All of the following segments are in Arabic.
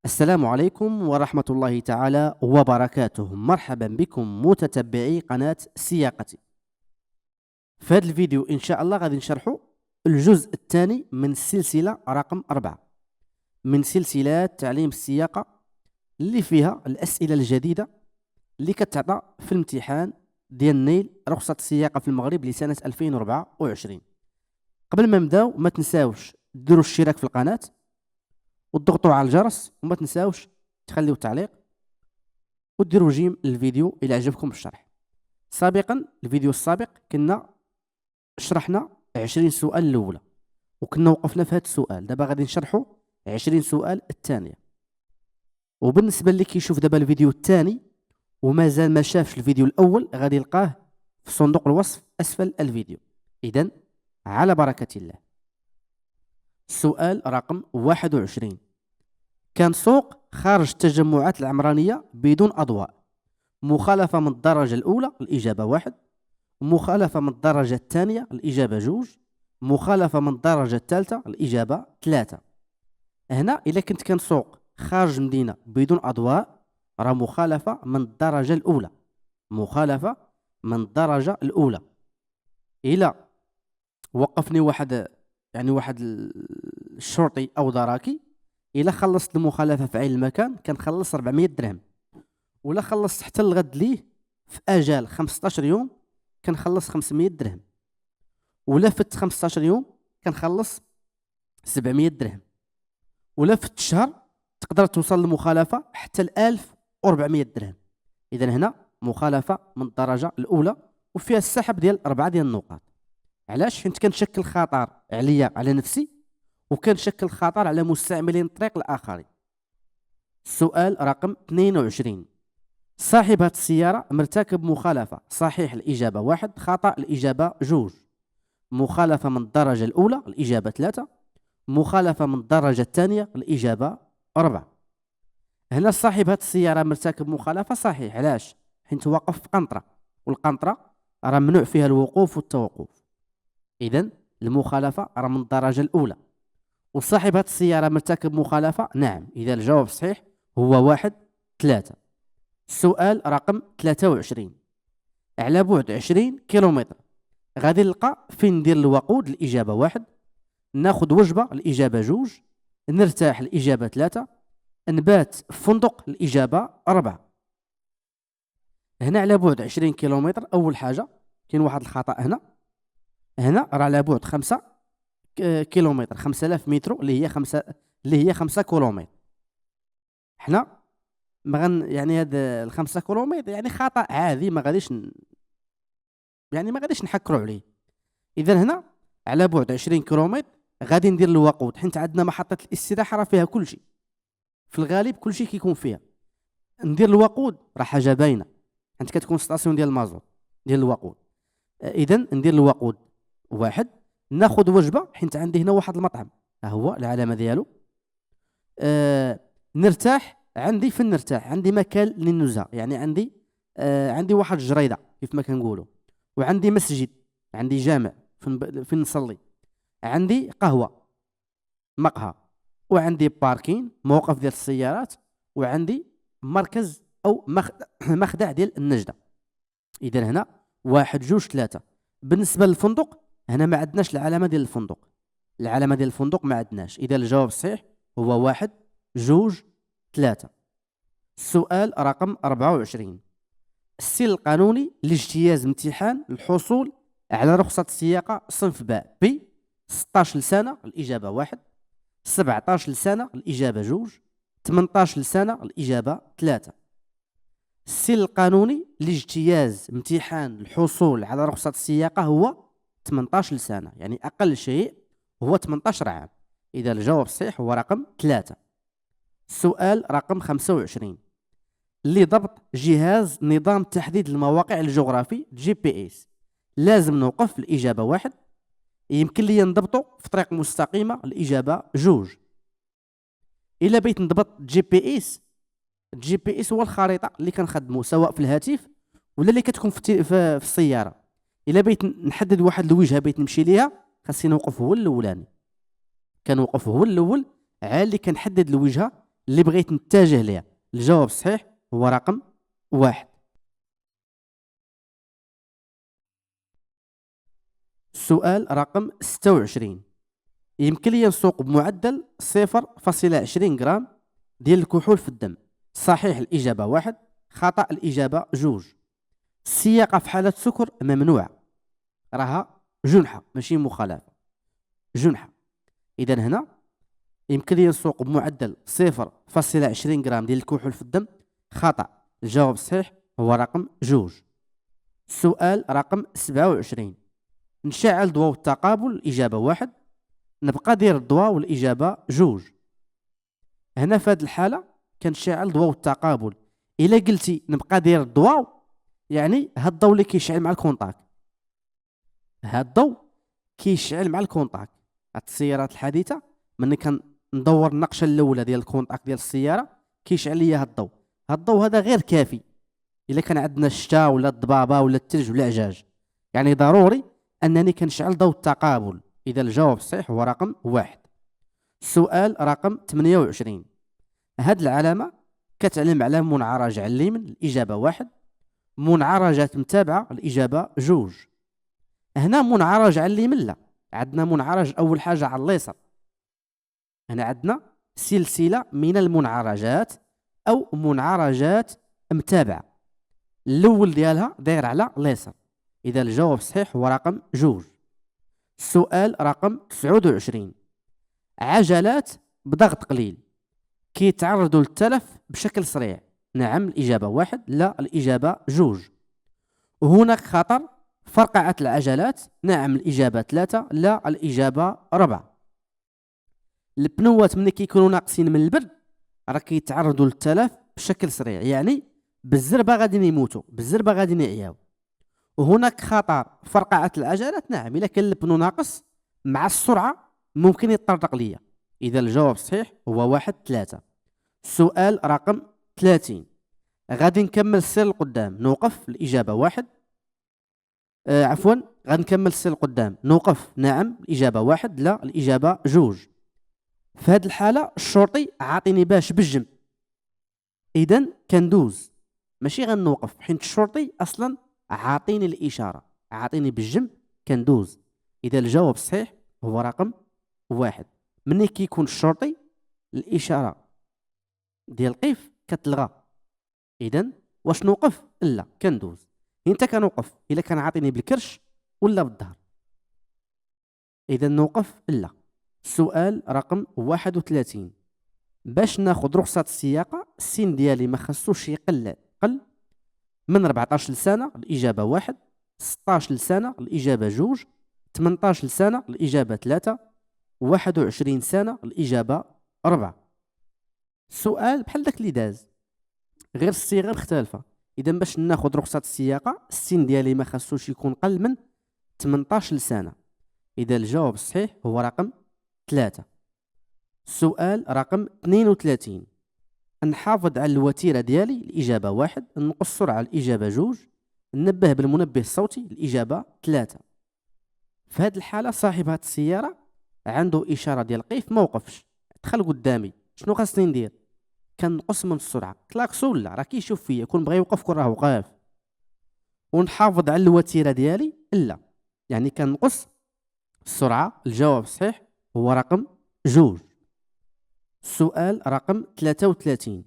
السلام عليكم ورحمة الله تعالى وبركاته. مرحبا بكم متتبعي قناة سياقتي. في هذا الفيديو إن شاء الله غادي نشرحوا الجزء الثاني من السلسلة رقم 4 من سلسلات تعليم السياقة، اللي فيها الأسئلة الجديدة اللي كتعطى في الامتحان ديال نيل رخصة السياقة في المغرب لسنة 2024. قبل ما نبداو ما تنساوش ديروا الاشتراك في القناة وتضغطوا على الجرس، وما تنساوش تخليوا تعليق وديروا جيم للفيديو الى عجبكم الشرح. سابقا الفيديو السابق كنا شرحنا 20 سؤال الاولى وكنا وقفنا في هذا السؤال. دابا غادي نشرحوا 20 سؤال الثانيه. وبالنسبه اللي كيشوف دابا الفيديو الثاني ومازال ما شافش الفيديو الاول، غادي يلقاه في صندوق الوصف اسفل الفيديو. اذا على بركه الله. السؤال رقم 21: كان سوق خارج التجمعات العمرانية بدون أضواء. مخالفة من الدرجة الأولى، الإجابة 1. مخالفة من الدرجة الثانية، الإجابة 2. مخالفة من الدرجة الثالثة، الإجابة 3. هنا إلا كنت كان سوق خارج المدينة بدون أضواء، راه مخالفة من الدرجة الأولى. مخالفة من الدرجة الأولى. إلا وقفني واحد الشرطي أو دراكي، إلا خلصت المخالفة في عين المكان كنخلص 400 درهم، ولا خلصت حتى الغد ليه في أجال 15 يوم كنخلص 500 درهم، ولا فت 15 يوم كنخلص 700 درهم، ولا فت شهر تقدر توصل المخالفة حتى 1400 درهم. إذا هنا مخالفة من الدرجة الأولى وفيها السحب ديال 4 ديال النقاط. علاش؟ حيت كنشكل خطر عليا على نفسي، وكنشكل خطر على مستعملين الطريق الآخرين. السؤال رقم 22: صاحب هذه السيارة مرتكب مخالفة. صحيح الإجابة 1، خطأ الإجابة 2. مخالفة من الدرجة الأولى، الإجابة 3. مخالفة من الدرجة الثانية، الإجابة 4. هنا صاحب هذه السيارة مرتكب مخالفة صحيح. علاش؟ حيت واقف في قنطرة، والقنطرة راه ممنوع فيها الوقوف والتوقف. إذن المخالفة راه من الدرجة الأولى. وصاحب هذه السيارة مرتكب مخالفة، نعم. إذا الجواب صحيح هو 1 3. السؤال رقم 23: على بعد 20 كيلومتر غادي نلقى فين ندير الوقود، الإجابة 1. ناخد وجبة، الإجابة 2. نرتاح، الإجابة 3. نبات في فندق، الإجابة 4. هنا على بعد 20 كيلومتر، أول حاجة كاين واحد الخطأ هنا راه على بعد 5 كيلومتر، 5000 متر اللي هي 5 كيلومتر. حنا ما هاد ال5 كيلومتر يعني خطأ عادي، ما غاديش نحكروا عليه. اذا هنا على بعد 20 كيلومتر غادي ندير الوقود، حيت عندنا محطة الاستراحة راه فيها كل شيء، في الغالب كل شيء كيكون فيها. ندير الوقود راه حاجة باينة، حيت كتكون ستاسيون ديال المازوت ديال الوقود. اذا ندير الوقود 1. ناخذ وجبة حيت عندي هنا واحد المطعم، ها هو العلامة ديالو. نرتاح، عندي فين نرتاح؟ عندي مكان للنزهة، يعني عندي واحد الجريدة كيف ما كنقولوا، وعندي مسجد، عندي جامع فين نصلي، عندي قهوة مقهى، وعندي باركين موقف ديال السيارات، وعندي مركز أو مخدع ديال النجدة. إذا هنا 1 2 3. بالنسبة للفندق هنا ما عندناش العلامة ديال الفندق، العلامة ديال الفندق ما عندناش. إذا الجواب الصحيح هو 1 2 3. السؤال رقم 24: السن القانوني لاجتياز امتحان الحصول على رخصة السياقة صنف باء بي 16 سنة، الإجابة 1. 17 سنة، الإجابة 2. 18 سنة، الإجابة 3. السن القانوني لاجتياز امتحان الحصول على رخصة السياقة هو 18 سنة، يعني أقل شيء هو 18 عام. إذا الجواب الصحيح هو رقم 3. السؤال رقم 25: لضبط جهاز نظام تحديد المواقع الجغرافي GPS لازم نوقف، الإجابة 1. يمكن لي نضبطه في طريق مستقيمة، الإجابة 2. إلا بغيت نضبط GPS هو الخريطة اللي كنخدمو سواء في الهاتف ولا اللي كتكون في السيارة. إلا بغيت نحدد واحد الوجهة بغيت نمشي ليها، خاصني نوقف هو الأولاني. كنوقف هو الأول عاد اللي كنحدد الوجهة اللي بغيت نتجه ليها. الجواب الصحيح هو رقم 1. السؤال رقم 26. يمكن لي نسوق بمعدل 0.20 غرام ديال الكحول في الدم. صحيح الإجابة 1، خطأ الإجابة 2. السياقة في حالة سكر ممنوعة، راها جنحة ماشي مخالفة، جنحة. إذا هنا يمكن لي نسوق بمعدل 0.20 غرام ديال الكحول في الدم، خطأ. الجواب الصحيح هو رقم 2. السؤال رقم 27. نشعل ضوء التقابل، الإجابة 1، نبقى داير الضوء والإجابة 2. هنا في هذه الحالة كنشعل ضوء التقابل. إلا قلتي نبقى داير الضوء يعني هاد الضوء اللي كيشعل مع الكونتاك، هاد الضوء كيشعل مع الكونتاك. هاد السيارات الحديثة ملي كندور النقشة الأولى ديال الكونتاك ديال السيارة كيشعل ليا هاد الضوء. هاد الضوء هذا غير كافي إلا كان عندنا الشتاء ولا الضبابة ولا الثلج ولا العجاج، يعني ضروري أنني كنشعل ضوء التقابل. إذا الجواب الصحيح هو رقم 1. السؤال رقم 28. هاد العلامة كتعلم على منعرج علم، الإجابة 1، منعرجات متابعة، الإجابة 2. هنا منعرج علم لا، عندنا منعرج أول حاجة على اليسار. هنا عندنا سلسلة من المنعرجات أو منعرجات متابعة، الأول ديالها داير على اليسار. إذا الجواب الصحيح هو رقم 2. السؤال رقم 29. عجلات بضغط قليل كيتعرضوا للتلف بشكل سريع. نعم الإجابة 1، لا الإجابة 2. هناك خطر فرقعة العجلات. نعم الإجابة 3، لا الإجابة 4. البنوات ملي كيكونوا ناقصين من البرد راه كيتعرضوا للتلف بشكل سريع، يعني بالزربة غادي يموتوا، بالزربة غادي يعياو. وهناك خطر فرقعة العجلات. نعم إلا كان البنو ناقص مع السرعة ممكن يتطرق ليا. إذا الجواب الصحيح هو 1 3. السؤال رقم 30. غادي نكمل السير القدام نوقف، الإجابة 1. عفوا غادي نكمل السير القدام نوقف. نعم الإجابة 1، لا الإجابة 2. في هذه الحالة الشرطي عاطيني باش بالجنب، إذا كندوز ماشي غنوقف، حيت الشرطي أصلا عاطيني الإشارة، عاطيني بالجنب كندوز. إذا الجواب الصحيح هو رقم 1. مني كيكون الشرطي الإشارة ديال قيف كتلغى، إذا واش نوقف؟ لا كندوز. انت كنوقف إلا كان عاطيني بالكرش ولا بالظهر، إذا نوقف لا. السؤال رقم 31. باش ناخذ رخصة السياقة السن ديالي ما خصوش يقل من 14 سنة، الإجابة 1، 16 سنة، الإجابة 2، 18 سنة، الإجابة 3، 21 سنة، الإجابة 4. السؤال بحال داك اللي داز غير الصيغة مختلفة. إذا باش ناخذ رخصة السياقة السن ديالي ما خصوش يكون قل من 18 سنة. إذا الجواب الصحيح هو رقم 3. السؤال رقم 32. نحافظ على الوتيرة ديالي، الإجابة 1، نقص السرعة، الإجابة 2، ننبه بالمنبه الصوتي، الإجابة 3. في هذه الحالة صاحب هذه السيارة عنده إشارة ديال القيف ما وقفش، دخل قدامي، شنو خاصني ندير؟ كنقص من السرعة، كلاكسو لا راه كيشوف فيا، كون بغى يوقف كون راه وقف. ونحافظ على الوتيرة ديالي لا، يعني كنقص السرعة. الجواب الصحيح هو رقم 2. السؤال رقم 33.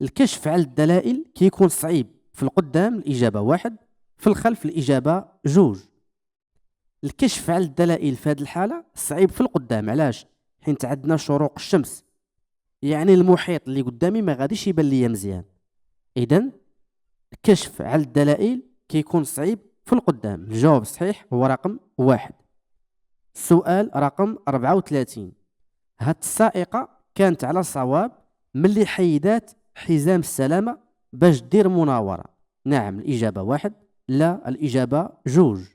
الكشف على الدلائل كيكون صعيب في القدام، الإجابة 1، في الخلف، الإجابة 2. الكشف على الدلائل في هذه الحالة صعيب في القدام، علاش؟ حيت عندنا شروق الشمس، يعني المحيط اللي قدامي ما غاديش يبان ليا مزيان. إذن الكشف على الدلائل كيكون صعيب في القدام. الجواب الصحيح هو رقم 1. السؤال رقم 34. هاد السائقة كانت على صواب ملي حيدات حزام السلامة باش دير مناورة. نعم الإجابة 1، لا الإجابة 2.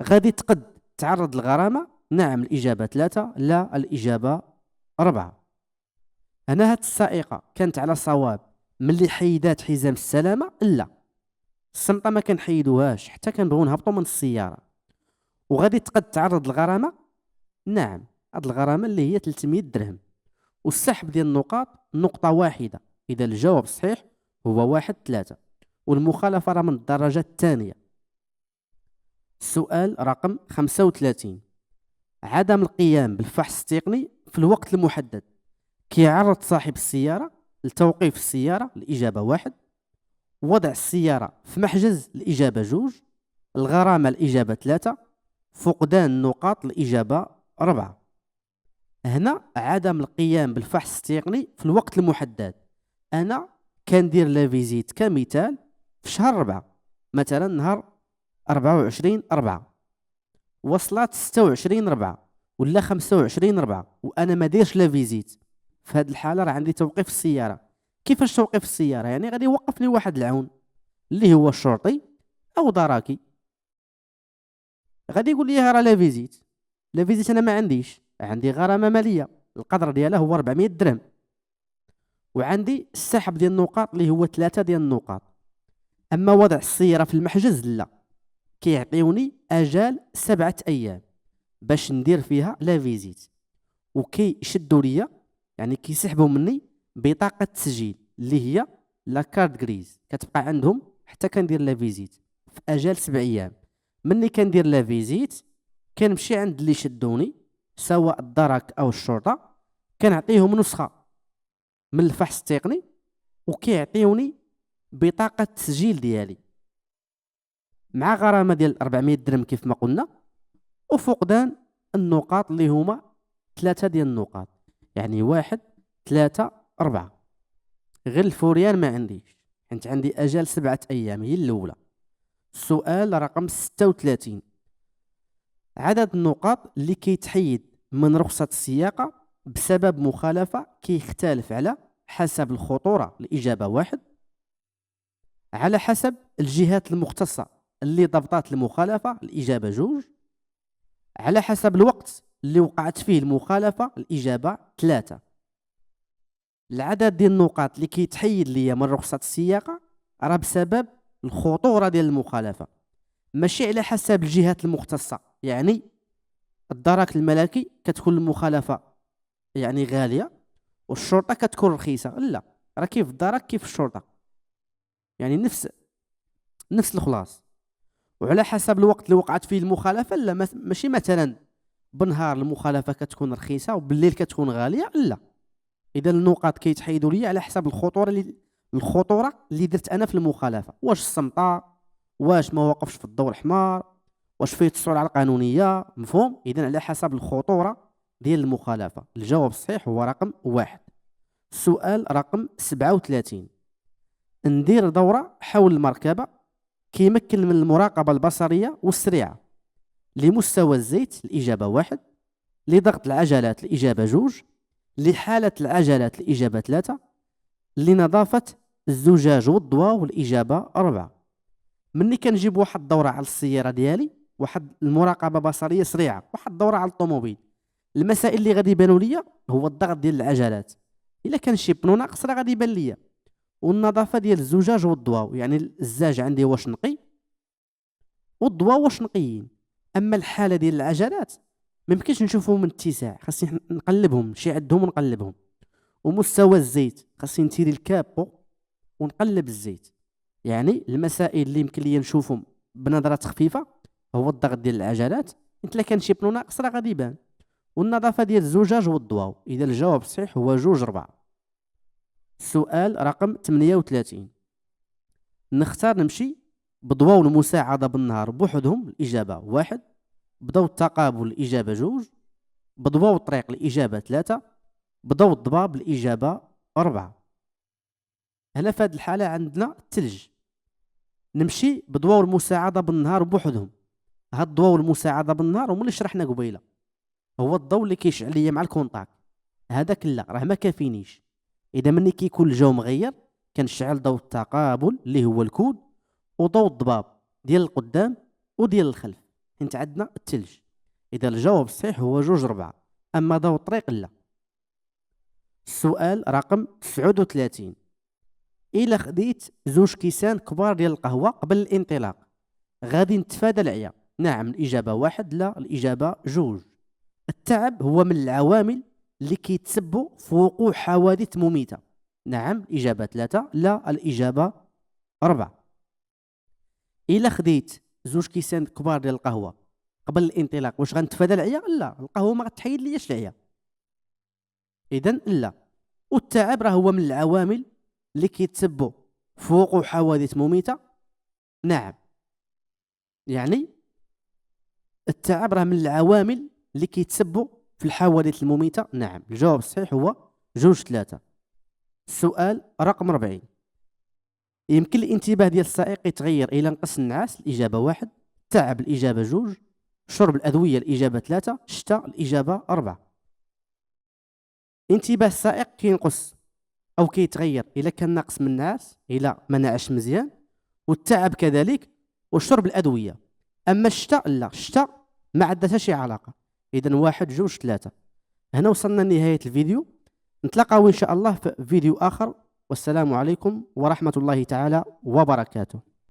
غادي تقد تعرض للغرامة. نعم الإجابة 3، لا الإجابة 4. أنا هاد السائقة كانت على صواب ملي حيدات حزام السلامة. لا، السمطة ما كنحيدوهاش حتى كنبغيو نهبطوا من السيارة. وغادي تقد تعرض للغرامة. نعم هاد الغرامة اللي هي 300 درهم. والسحب ديال النقاط نقطة واحدة. إذا الجواب الصحيح هو 1-3، والمخالفة راه من الدرجة الثانية. السؤال رقم 35. عدم القيام بالفحص التقني في الوقت المحدد كيعرض صاحب السيارة لتوقيف السيارة، الإجابة 1. وضع السيارة في محجز، الإجابة 2. الغرامة، الإجابة 3. فقدان النقاط، الإجابة 4. هنا عدم القيام بالفحص التقني في الوقت المحدد، أنا كندير لا فيزيت كمثال في شهر 4، مثلا نهار 24/4 وصلت 26/4 ولا 25/4 وأنا ما ديرش لا فيزيت. في هذه الحالة راه عندي توقيف السيارة. كيفاش توقيف السيارة؟ يعني غادي يوقفني واحد العون اللي هو الشرطي أو دراكي، غادي يقول لي راه لا فيزيت. لا فيزيت أنا ما عنديش، عندي غرامة مالية القدر ديالها هو 400 درهم، وعندي السحب ديال النقاط اللي هو 3 ديال النقاط. أما وضع السيارة في المحجز لا، كيعطيوني أجال 7 أيام باش ندير فيها لا فيزيت، وكيشدوا ليا يعني كيسحبوا مني بطاقة تسجيل اللي هي لا كارت غريز، كتبقى عندهم حتى كندير لا فيزيت في أجال 7 أيام. مني كندير لا فيزيت كنمشي عند اللي شدوني سواء الدرك أو الشرطة، كنعطيهم نسخة من الفحص التقني وكيعطيوني بطاقة التسجيل ديالي مع غرامة ديال 400 درهم كيف ما قلنا، وفقدان النقاط اللي هما 3 ديال النقاط، يعني 1-3-4. غير الفوريان ما عنديش، حيت عندي أجال 7 أيام هي الأولى. السؤال رقم 36. عدد النقاط اللي كيتحيد من رخصة السياقة بسبب مخالفة كيختلف على حسب الخطورة، الإجابة 1. على حسب الجهات المختصة اللي ضبطات المخالفة، الإجابة 2. على حسب الوقت اللي وقعت فيه المخالفة، الإجابة 3. العدد ديال النقاط اللي كيتحيد ليا من رخصة السياقة راه بسبب الخطورة ديال المخالفة، ماشي على حسب الجهات المختصة. يعني الدرك الملكي كتكون المخالفة يعني غالية والشرطة كتكون رخيصة، لا، راه كيف الدرك كيف الشرطة، يعني نفس الخلاص. وعلى حسب الوقت اللي وقعت فيه المخالفة، لا ماشي مثلا بالنهار المخالفة كتكون رخيصة وبالليل كتكون غالية، لا. إذا النقاط كيتحيدوا لي على حسب الخطورة اللي درت أنا في المخالفة، واش الصمتة، واش ما وقفش في الضوء الأحمر، واش فيه السرعة القانونية، مفهوم؟ إذا على حسب الخطورة ديال المخالفة. الجواب الصحيح هو رقم 1. السؤال رقم 37. ندير دورة حول المركبة كيمكن من المراقبة البصرية والسريعة لمستوى الزيت، الإجابة 1. لضغط العجلات، الإجابة 2. لحالة العجلات، الإجابة 3. لنظافة الزجاج والضواء، والإجابة 4. مني كنجيب واحد الدورة على السيارة ديالي، واحد المراقبة بصرية سريعة، واحد الدورة على الطوموبيل، المسائل اللي غادي يبانوا ليا هو الضغط ديال العجلات، إلا كان شي بنو ناقص راه غادي يبان ليا، والنظافة ديال الزجاج والضواء، يعني الزاج عندي واش نقي والضواء واش نقيين. أما الحالة ديال العجلات ميمكنش نشوفهم من اتساع، خاصني نقلبهم، نمشي عندهم ونقلبهم. ومستوى الزيت خاصني نتيري الكابو ونقلب الزيت. يعني المسائل اللي يمكن لي نشوفهم بنظرة خفيفة هو الضغط ديال العجلات، انت لا كان شي بنو ناقص راه غادي يبان، والنظافة ديال الزجاج والضواء. إذا الجواب الصحيح هو 2-4. السؤال رقم 38. نختار نمشي بضواء المساعدة بالنهار بوحدهم، الإجابة 1. بضوء التقابل، الإجابة 2. بضواء الطريق، الإجابة 3. بضوء الضباب، الإجابة 4. هنا في هذه الحالة عندنا الثلج، نمشي بضواء المساعدة بالنهار بوحدهم. هاد الضوء المساعدة بالنهار هما اللي شرحنا قبيله، هو الضوء اللي كيشعل ليا مع الكونتاك، هذاك لا راه ما كافينيش. اذا مني كيكون الجو مغير كنشعل ضوء التقابل اللي هو الكود، وضوء الضباب ديال القدام وديال الخلف، انت عندنا الثلج. اذا الجواب الصحيح هو 2-4. اما ضوء الطريق لا. السؤال رقم 39. إلا خديت 2 كيسان كبار ديال القهوة قبل الانطلاق غادي نتفادى العيا، نعم الإجابة 1. لا الإجابة 2. التعب هو من العوامل اللي كيتسبوا في وقوع حوادث مميتة؟ نعم الإجابة 3، لا الإجابة 4. إلا خديت زوج كيسان كبار ديال القهوة قبل الانطلاق واش غنتفادى العيا؟ لا، القهوة ما غتحيد ليش العيا، إذن لا. والتعب راه هو من العوامل اللي كيتسبوا في وقوع حوادث مميتة. نعم، يعني التعب راه من العوامل اللي كيتسبوا في الحوادث المميتة. نعم، الجواب الصحيح هو 2-3. السؤال رقم 40. يمكن الانتباه ديال السائق يتغير إلى نقص النعاس؟ الإجابة 1، تعب الإجابة 2، شرب الأدوية الإجابة 3، شتاء الإجابة 4. انتباه السائق كينقص أو كيتغير إلا كان ناقص من النعاس، إلا ما نعش مزيان، والتعب كذلك، وشرب الأدوية. أما الشتاء لا، الشتاء ما عندها حتى شي علاقة. إذن 1 2 3. هنا وصلنا لنهاية الفيديو، نتلاقاو إن شاء الله في فيديو آخر، والسلام عليكم ورحمة الله تعالى وبركاته.